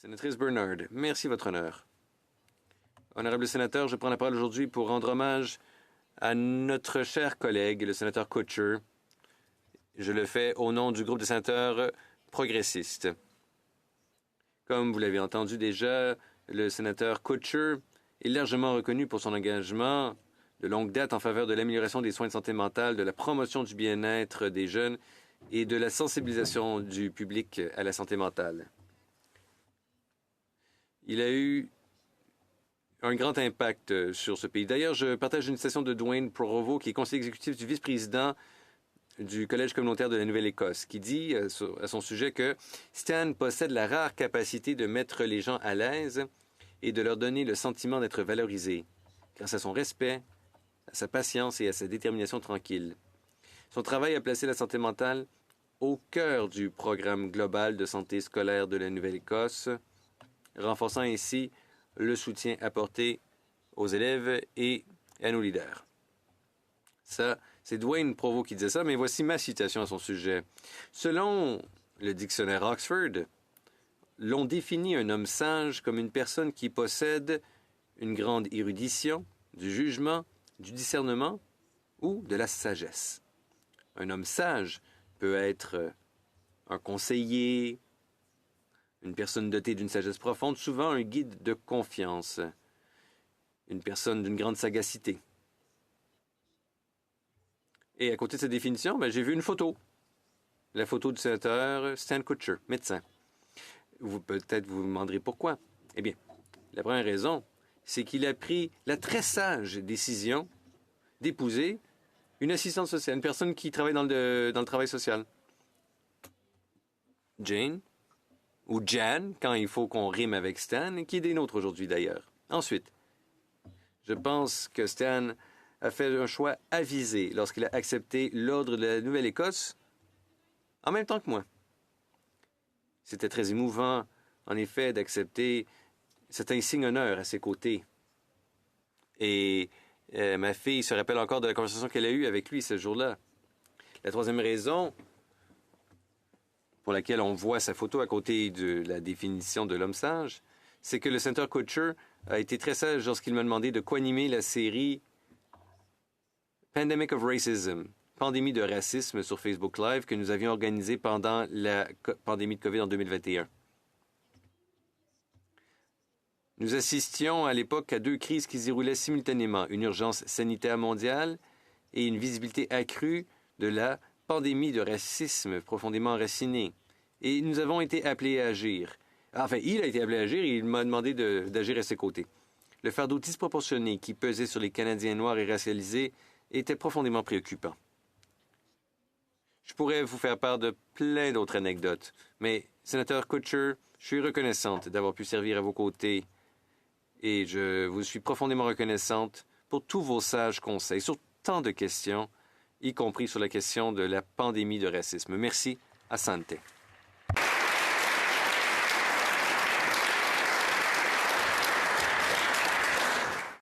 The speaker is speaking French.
Sénatrice Bernard, merci, Votre Honneur. Honorable sénateur, je prends la parole aujourd'hui pour rendre hommage à notre cher collègue, le sénateur Kutcher. Je le fais au nom du groupe des sénateurs progressistes. Comme vous l'avez entendu déjà, le sénateur Kutcher est largement reconnu pour son engagement de longue date en faveur de l'amélioration des soins de santé mentale, de la promotion du bien-être des jeunes et de la sensibilisation du public à la santé mentale. Il a eu un grand impact sur ce pays. D'ailleurs, je partage une citation de Dwayne Provo, qui est conseiller exécutif du vice-président du Collège communautaire de la Nouvelle-Écosse, qui dit à son sujet que Stan possède la rare capacité de mettre les gens à l'aise et de leur donner le sentiment d'être valorisés, grâce à son respect, à sa patience et à sa détermination tranquille. Son travail a placé la santé mentale au cœur du programme global de santé scolaire de la Nouvelle-Écosse, renforçant ainsi le soutien apporté aux élèves et à nos leaders. Ça, c'est Dwayne Provo qui disait ça, mais voici ma citation à son sujet. Selon le dictionnaire Oxford, l'on définit un homme sage comme une personne qui possède une grande érudition, du jugement, du discernement ou de la sagesse. Un homme sage peut être un conseiller, une personne dotée d'une sagesse profonde, souvent un guide de confiance, une personne d'une grande sagacité. Et à côté de cette définition, j'ai vu une photo. La photo du sénateur Stan Kutcher, médecin. Peut-être vous demanderez pourquoi. Eh bien, la première raison, c'est qu'il a pris la très sage décision d'épouser une assistante sociale, une personne qui travaille dans le travail social. Jane, ou Jan, quand il faut qu'on rime avec Stan, qui est des nôtres aujourd'hui d'ailleurs. Ensuite, je pense que Stan a fait un choix avisé lorsqu'il a accepté l'ordre de la Nouvelle-Écosse en même temps que moi. C'était très émouvant, en effet, d'accepter cet insigne honneur à ses côtés. Et ma fille se rappelle encore de la conversation qu'elle a eue avec lui ce jour-là. La troisième raison pour laquelle on voit sa photo à côté de la définition de l'homme sage, c'est que le sénateur Kutcher a été très sage lorsqu'il m'a demandé de co-animer la série Pandemic of Racism, pandémie de racisme sur Facebook Live que nous avions organisée pendant la pandémie de COVID en 2021. Nous assistions à l'époque à deux crises qui se déroulaient simultanément, une urgence sanitaire mondiale et une visibilité accrue de la pandémie de racisme profondément enracinée. Et nous avons été appelés à agir. Enfin, il a été appelé à agir et il m'a demandé d'agir à ses côtés. Le fardeau disproportionné qui pesait sur les Canadiens noirs et racialisés était profondément préoccupant. Je pourrais vous faire part de plein d'autres anecdotes, mais, sénateur Kutcher, je suis reconnaissante d'avoir pu servir à vos côtés et je vous suis profondément reconnaissante pour tous vos sages conseils sur tant de questions, y compris sur la question de la pandémie de racisme. Merci. Asante.